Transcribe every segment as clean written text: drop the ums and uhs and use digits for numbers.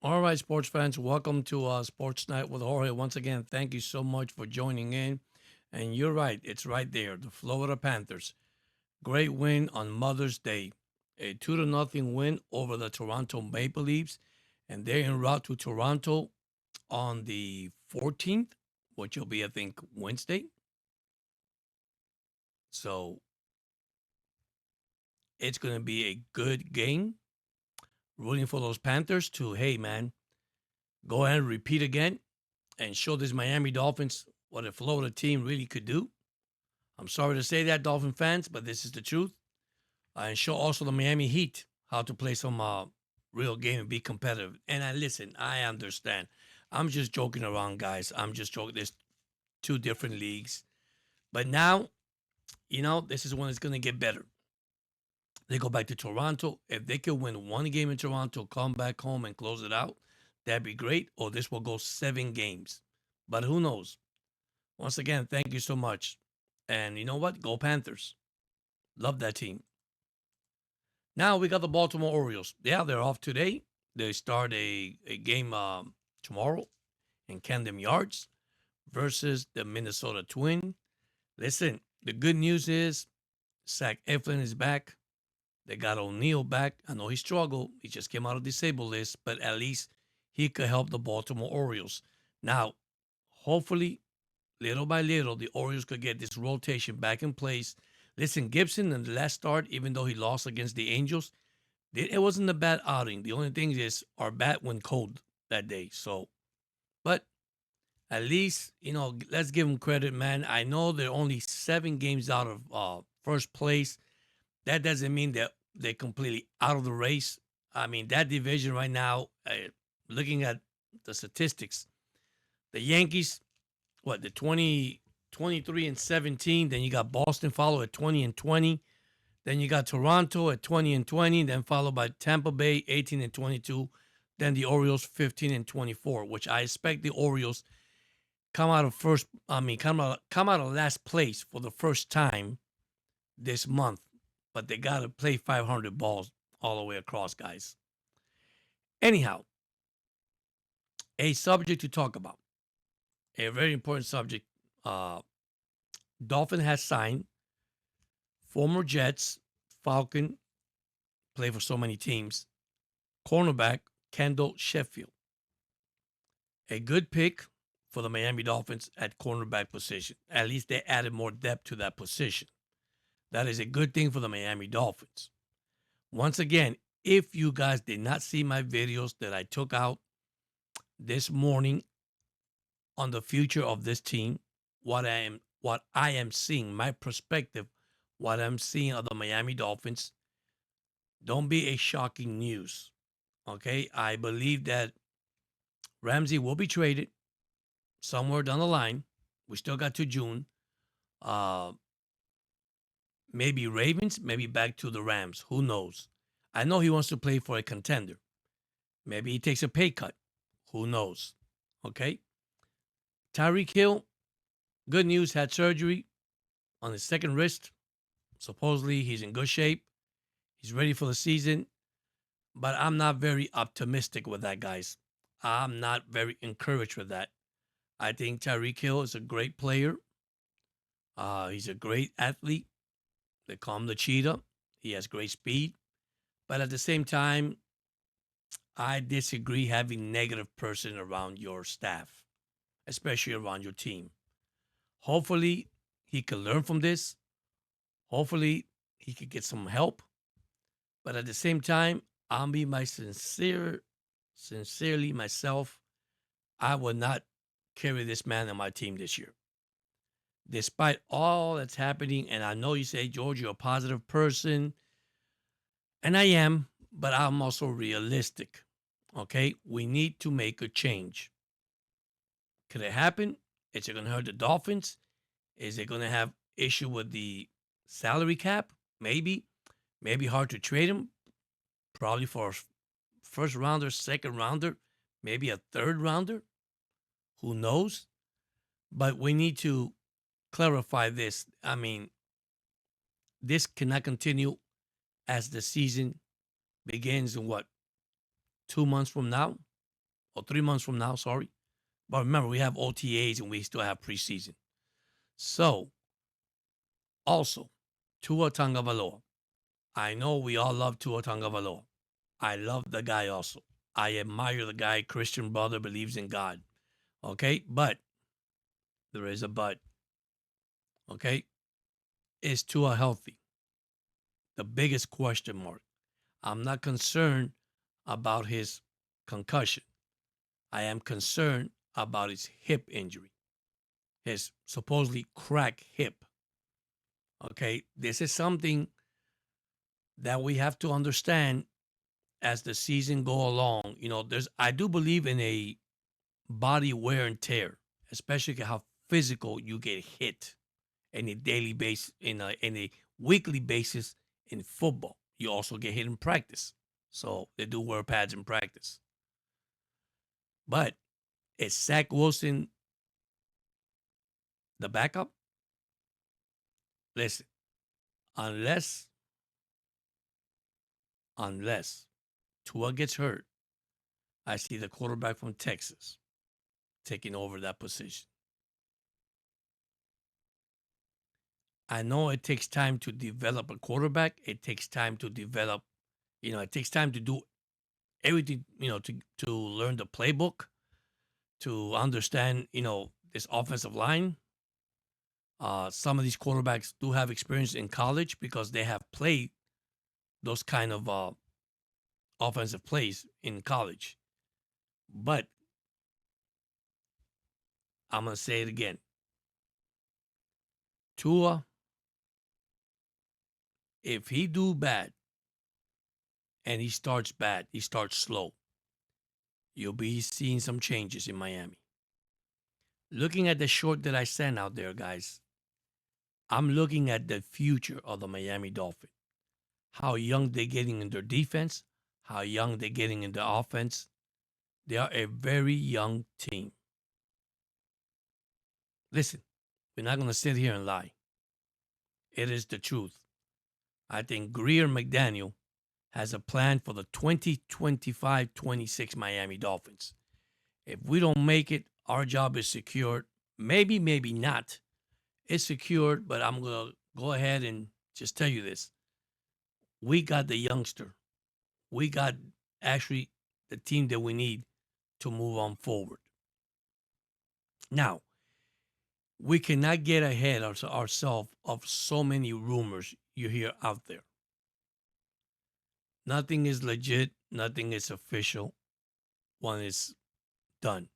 All right, sports fans, welcome to Sports Night with Jorge. Once again, thank you so much for joining in. And you're right, it's right there. The Florida Panthers. Great win on Mother's Day. A 2 to nothing win over the Toronto Maple Leafs. And they're en route to Toronto on the 14th, which will be, I think, Wednesday. So it's going to be a good game. Rooting for those Panthers to, hey, man, go ahead and repeat again and show this Miami Dolphins what a Florida team really could do. I'm sorry to say that, Dolphin fans, but this is the truth. And show also the Miami Heat how to play some real game and be competitive. And I listen, I understand. I'm just joking around, guys. I'm just joking. There's two different leagues. But now, this is when it's going to get better. They go back to Toronto. If they could win one game in Toronto, come back home and close it out, that'd be great. Or this will go 7 games. But who knows? Once again, thank you so much. And you know what? Go Panthers. Love that team. Now we got the Baltimore Orioles. Yeah, they're off today. They start a game tomorrow in Camden Yards versus the Minnesota Twin. Listen, the good news is Zach Eflin is back. They got O'Neill back. I know he struggled. He just came out of disabled list, but at least he could help the Baltimore Orioles. Now, hopefully, little by little, the Orioles could get this rotation back in place. Listen, Gibson in the last start, even though he lost against the Angels, it wasn't a bad outing. The only thing is our bat went cold that day. So, but at least, let's give him credit, man. I know they're only 7 games out of first place. That doesn't mean that they're completely out of the race. I mean, that division right now, looking at the statistics, the Yankees, what, the 23 and 17. Then you got Boston followed at 20 and 20. Then you got Toronto at 20 and 20. Then followed by Tampa Bay 18 and 22. Then the Orioles 15 and 24, which I expect the Orioles come out of first. I mean, come out of last place for the first time this month. But they got to play 500 balls all the way across, guys. Anyhow, a subject to talk about, a very important subject. Uh, Dolphin has signed former Jets, Falcon, play for so many teams, cornerback Kendall Sheffield. A good pick for the Miami Dolphins at cornerback position. At least they added more depth to that position. That is a good thing for the Miami Dolphins. Once again, if you guys did not see my videos that I took out this morning on the future of this team, what I am seeing, my perspective, what I'm seeing of the Miami Dolphins, don't be a shocking news. Okay, I believe that Ramsey will be traded somewhere down the line. We still got to June. Uh, maybe Ravens, maybe back to the Rams. Who knows? I know he wants to play for a contender. Maybe he takes a pay cut. Who knows? Okay. Tyreek Hill, good news, had surgery on his second wrist. Supposedly he's in good shape. He's ready for the season. But I'm not very optimistic with that, guys. I'm not very encouraged with that. I think Tyreek Hill is a great player. He's a great athlete. They call him the cheetah. He has great speed. But at the same time, I disagree having negative person around your staff, especially around your team. Hopefully, he can learn from this. Hopefully, he could get some help. But at the same time, I'll be sincerely myself. I will not carry this man on my team this year. Despite all that's happening, and I know you say, George, you're a positive person, and I am, but I'm also realistic. Okay, we need to make a change. Could it happen? Is it going to hurt the Dolphins? Is it going to have issue with the salary cap? Maybe. Maybe hard to trade him. Probably for a first rounder, second rounder, maybe a third rounder. Who knows? But we need to clarify this. I mean, this cannot continue as the season begins in what, 2 months from now? or 3 months from now. Sorry, but remember we have OTAs and we still have preseason. So also, Tua Tagovailoa. I know we all love Tua Tagovailoa. I love the guy also. I admire the guy. Christian brother, believes in God. Okay, but there is a but. Okay, is Tua healthy? The biggest question mark. I'm not concerned about his concussion. I am concerned about his hip injury, his supposedly cracked hip. Okay, this is something that we have to understand as the season go along. I do believe in a body wear and tear, especially how physical you get hit in a daily basis, in a weekly basis in football. You also get hit in practice, so they do wear pads in practice. But is Zach Wilson the backup? Listen, unless Tua gets hurt, I see the quarterback from Texas taking over that position. I know it takes time to develop a quarterback. It takes time to develop, it takes time to do everything, to learn the playbook, to understand, this offensive line. Some of these quarterbacks do have experience in college because they have played those kind of offensive plays in college. But I'm going to say it again. Tua, if he do bad and he starts bad, he starts slow, you'll be seeing some changes in Miami. Looking at the short that I sent out there, guys, I'm looking at the future of the Miami Dolphins. How young they're getting in their defense, how young they're getting in the offense. They are a very young team. Listen, we're not going to sit here and lie. It is the truth. I think Greer McDaniel has a plan for the 2025-26 Miami Dolphins. If we don't make it, our job is secured. Maybe, maybe not. It's secured, but I'm going to go ahead and just tell you this. We got the youngster. We got actually the team that we need to move on forward. Now, we cannot get ahead of ourselves of so many rumors you hear out there. Nothing is legit. Nothing is official. One is done.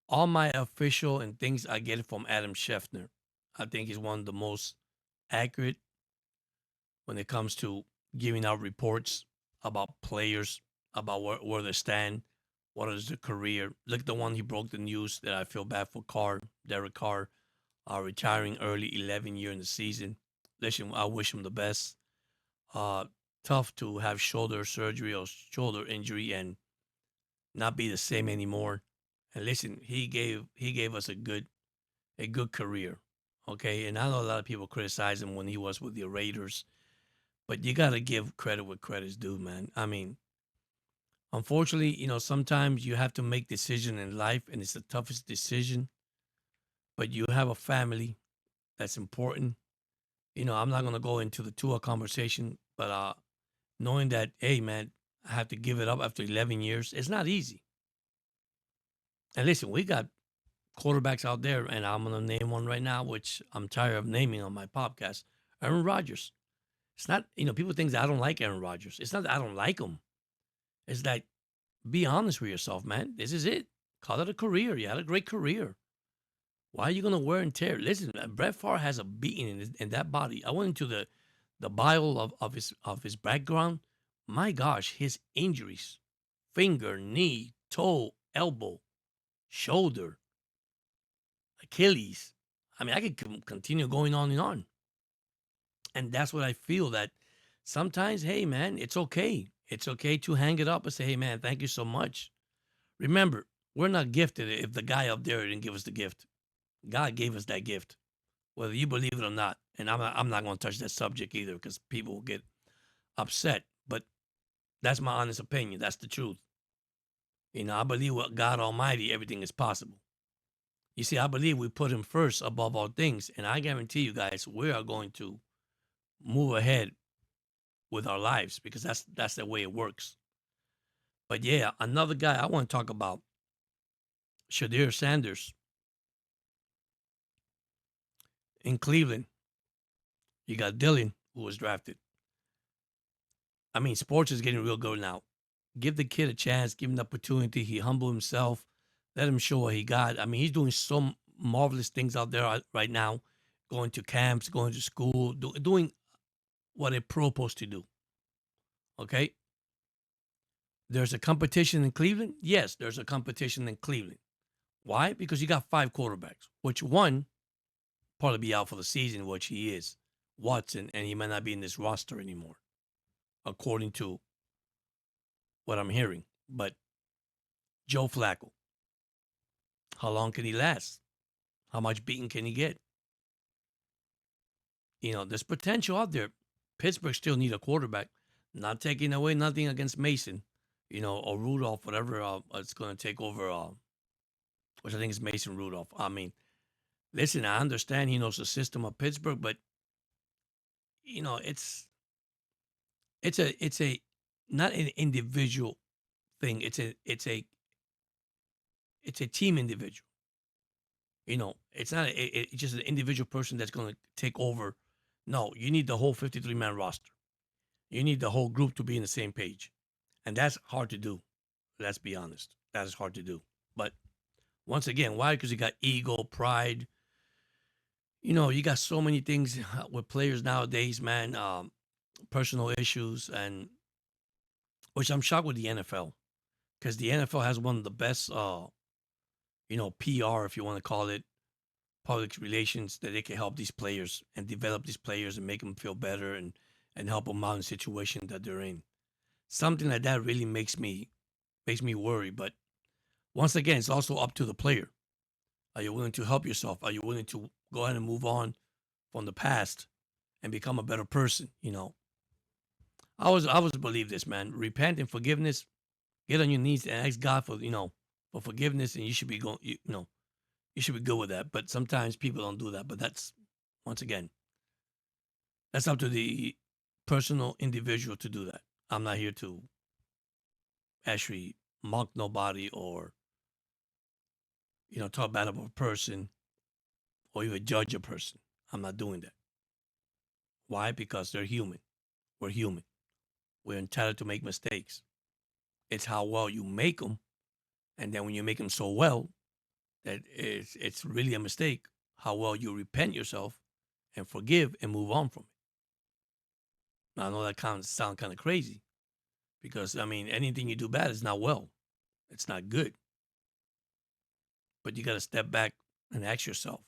All my official and things I get from Adam Schefter. I think he's one of the most accurate when it comes to giving out reports about players, about where they stand, what is their career. Look, the one he broke the news that I feel bad for Derek Carr, retiring early, 11 year in the season. Listen, I wish him the best. Tough to have shoulder surgery or shoulder injury and not be the same anymore. And listen, he gave us a good career. Okay. And I know a lot of people criticize him when he was with the Raiders, but you gotta give credit where credit's due, man. I mean, unfortunately, sometimes you have to make decisions in life and it's the toughest decision. But you have a family that's important. I'm not gonna go into the Tua conversation, but knowing that, hey man, I have to give it up after 11 years, it's not easy. And listen, we got quarterbacks out there, and I'm going to name one right now, which I'm tired of naming on my podcast. Aaron Rodgers. It's not, people think that I don't like Aaron Rodgers. It's not that I don't like him. It's that, be honest with yourself, man. This is it. Call it a career. You had a great career. Why are you going to wear and tear? Listen, Brett Favre has a beating in that body. I went into the bio of his background. My gosh, his injuries, finger, knee, toe, elbow, shoulder, Achilles. I mean, I could continue going on and on. And that's what I feel, that sometimes, hey, man, it's okay. It's okay to hang it up and say, hey, man, thank you so much. Remember, we're not gifted if the guy up there didn't give us the gift. God gave us that gift, whether you believe it or not. And I'm not going to touch that subject either because people will get upset. But that's my honest opinion. That's the truth. I believe with God Almighty, everything is possible. You see, I believe we put him first above all things. And I guarantee you guys, we are going to move ahead with our lives because that's the way it works. But yeah, another guy I want to talk about, Shadir Sanders in Cleveland. You got Dylan, who was drafted. I mean, sports is getting real good now. Give the kid a chance, give him the opportunity. He humbled himself, let him show what he got. I mean, he's doing some marvelous things out there right now, going to camps, going to school, doing what a pro supposed to do. Okay. There's a competition in Cleveland. Yes, there's a competition in Cleveland. Why? Because you got 5 quarterbacks, which one probably be out for the season, which he is, Watson, and he might not be in this roster anymore, according to what I'm hearing. But Joe Flacco, how long can he last? How much beating can he get? There's potential out there. Pittsburgh still need a quarterback. Not taking away nothing against Mason, or Rudolph, whatever it's going to take over, which I think is Mason Rudolph. I mean, listen, I understand he knows the system of Pittsburgh, but it's a not an individual thing. It's a team individual. It's not it's just an individual person that's going to take over. No, you need the whole 53-man roster. You need the whole group to be in the same page. And that's hard to do. Let's be honest. That is hard to do. But once again, why? Because you got ego, pride. You got so many things with players nowadays, man. Personal issues, and which I'm shocked with the NFL, because the NFL has one of the best, PR, if you want to call it, public relations, that they can help these players and develop these players and make them feel better and help them out in the situation that they're in. Something like that really makes me worry. But once again, it's also up to the player. Are you willing to help yourself? Are you willing to go ahead and move on from the past and become a better person? I always believe this, man. Repent and forgiveness. Get on your knees and ask God for forgiveness, and you should be going. You should be good with that. But sometimes people don't do that. But that's, once again, that's up to the personal individual to do that. I'm not here to actually mock nobody or talk bad about a person or even judge a person. I'm not doing that. Why? Because they're human. We're human. We're entitled to make mistakes. It's how well you make them, and then when you make them so well that it's really a mistake, how well you repent yourself and forgive and move on from it. Now, I know that kind of sound kind of crazy because, I mean, anything you do bad is not well. It's not good. But you got to step back and ask yourself,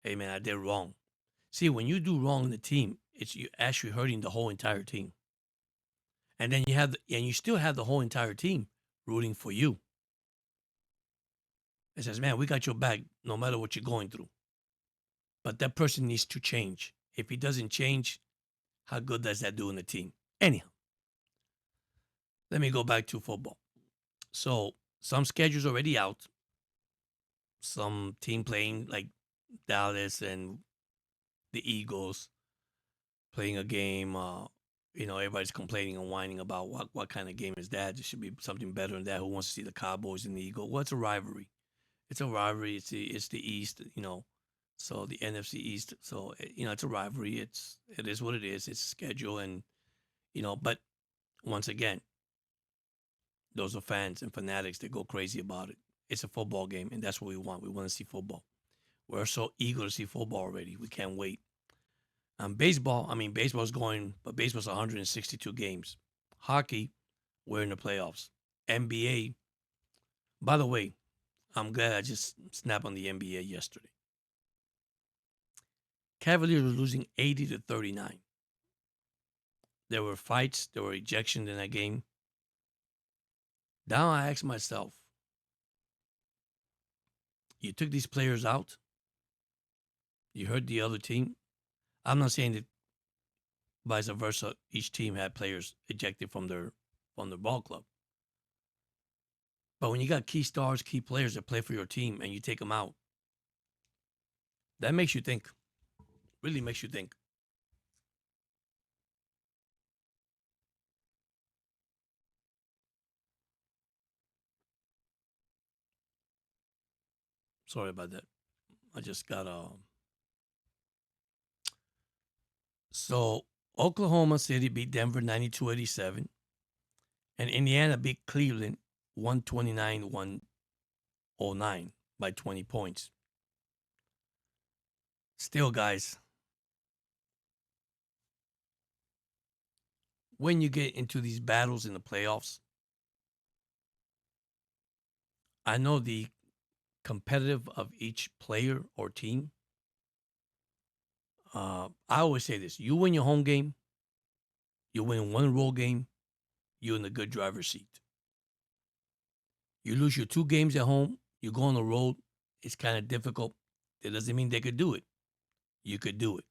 hey, man, I did wrong. See, when you do wrong in the team, it's you actually hurting the whole entire team. And then you still have the whole entire team rooting for you. It says, man, we got your back no matter what you're going through. But that person needs to change. If he doesn't change, how good does that do in the team? Anyhow, let me go back to football. So some schedules already out. Some team playing like Dallas and the Eagles playing a game. Everybody's complaining and whining about what kind of game is that. There should be something better than that. Who wants to see the Cowboys and the Eagles? Well, it's a rivalry. It's a rivalry. It's the East. So the NFC East. So it's a rivalry. It is what it is. It's a schedule, and but once again, those are fans and fanatics that go crazy about it. It's a football game, and that's what we want. We want to see football. We're so eager to see football already. We can't wait. Baseball, baseball's going, but baseball's 162 games. Hockey, we're in the playoffs. NBA, by the way, I'm glad I just snapped on the NBA yesterday. Cavaliers were losing 80-39. There were fights, there were ejections in that game. Now I ask myself, you took these players out, you hurt the other team. I'm not saying that vice versa, each team had players ejected from their ball club. But when you got key stars, key players that play for your team and you take them out, that makes you think. Really makes you think. Sorry about that. I just got so Oklahoma City beat Denver 92-87, and Indiana beat Cleveland 129-109 by 20 points. Still, guys, when you get into these battles in the playoffs, I know the competitive of each player or team. I always say this: you win your home game, you win one road game, you're in the good driver's seat. You lose your 2 games at home, you go on the road, it's kind of difficult. That doesn't mean they could do it. You could do it.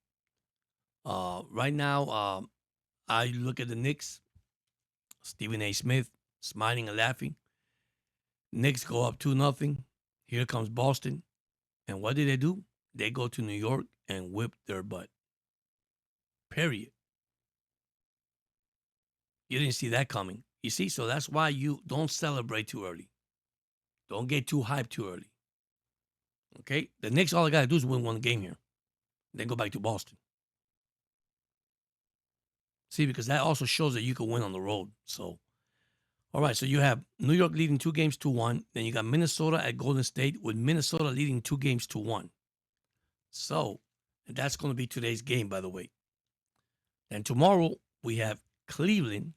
Right now, I look at the Knicks, Stephen A. Smith smiling and laughing. Knicks go up 2-0. Here comes Boston. And what did they do? They go to New York and whip their butt. Period. You didn't see that coming. You see, so that's why you don't celebrate too early. Don't get too hyped too early. Okay? The Knicks, all I got to do is win one game here. Then go back to Boston. See, because that also shows that you can win on the road. So, all right. So you have New York leading 2-1. Then you got Minnesota at Golden State with Minnesota leading 2-1. So, and that's going to be today's game, by the way. And tomorrow we have Cleveland,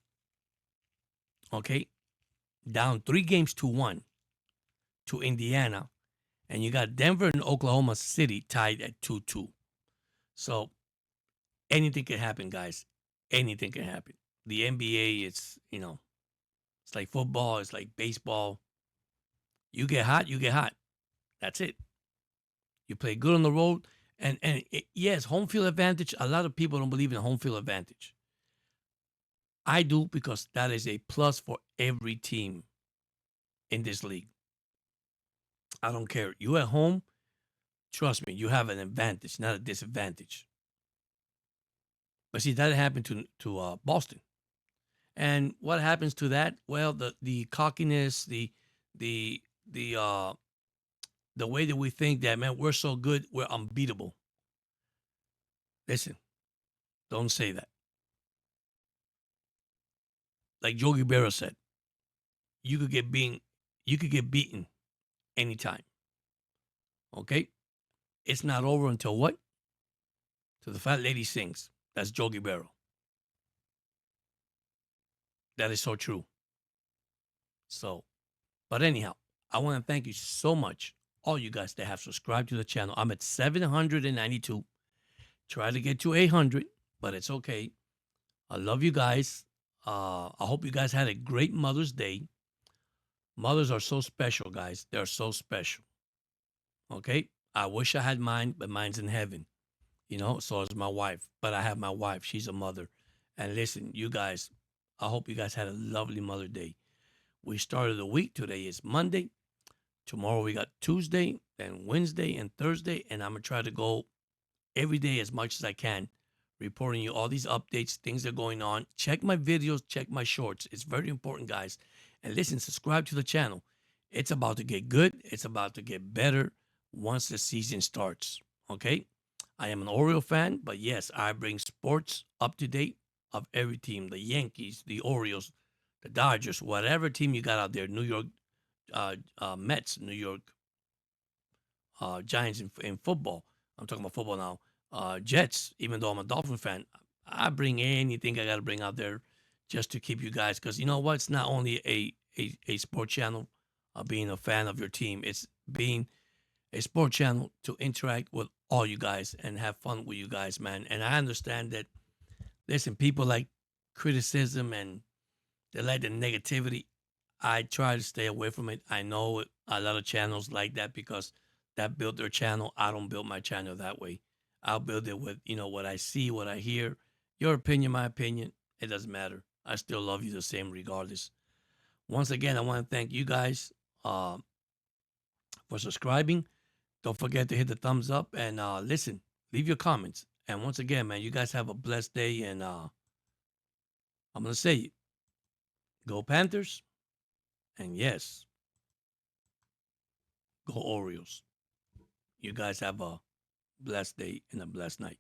okay, down 3-1 to Indiana. And you got Denver and Oklahoma City tied at 2-2. So anything can happen, guys. Anything can happen. The NBA, it's like football, it's like baseball. You get hot, you get hot. That's it. You play good on the road. And yes, home field advantage. A lot of people don't believe in home field advantage. I do, because that is a plus for every team in this league. I don't care. You at home, trust me, you have an advantage, not a disadvantage. But see, that happened to Boston. And what happens to that? Well, the cockiness, the way that we think that, man, we're so good, we're unbeatable. Listen, don't say that. Like Yogi Berra said, you could get beaten anytime. Okay? It's not over until what? Till the fat lady sings. That's Yogi Berra. That is so true. So, but anyhow, I want to thank you so much, all you guys that have subscribed to the channel. I'm at 792. Try to get to 800, but it's okay. I love you guys. I hope you guys had a great Mother's Day. Mothers are so special, guys. They're so special. Okay? I wish I had mine, but mine's in heaven. So is my wife. But I have my wife. She's a mother. And listen, you guys, I hope you guys had a lovely Mother's Day. We started the week. Today is Monday. Tomorrow we got Tuesday, then Wednesday and Thursday. And I'm going to try to go every day as much as I can, reporting you all these updates, things that are going on. Check my videos, check my shorts. It's very important, guys. And listen, subscribe to the channel. It's about to get good. It's about to get better once the season starts. Okay? I am an Oriole fan, but yes, I bring sports up to date of every team. The Yankees, the Orioles, the Dodgers, whatever team you got out there. New York Mets, New York Giants in football. I'm talking about football now. Jets, even though I'm a Dolphin fan, I bring anything I got to bring out there just to keep you guys. Because you know what? It's not only a sport channel being a fan of your team. It's being a sport channel to interact with all you guys and have fun with you guys, man. And I understand that, listen, people like criticism and they like the negativity. I try to stay away from it. I know a lot of channels like that because that built their channel. I don't build my channel that way. I'll build it with, what I see, what I hear. Your opinion, my opinion, it doesn't matter. I still love you the same regardless. Once again, I want to thank you guys. uh, for subscribing. Don't forget to hit the thumbs up and listen. Leave your comments. And once again, man, you guys have a blessed day. And I'm gonna say it. Go Panthers. And yes, go Orioles. You guys have a blessed day and a blessed night.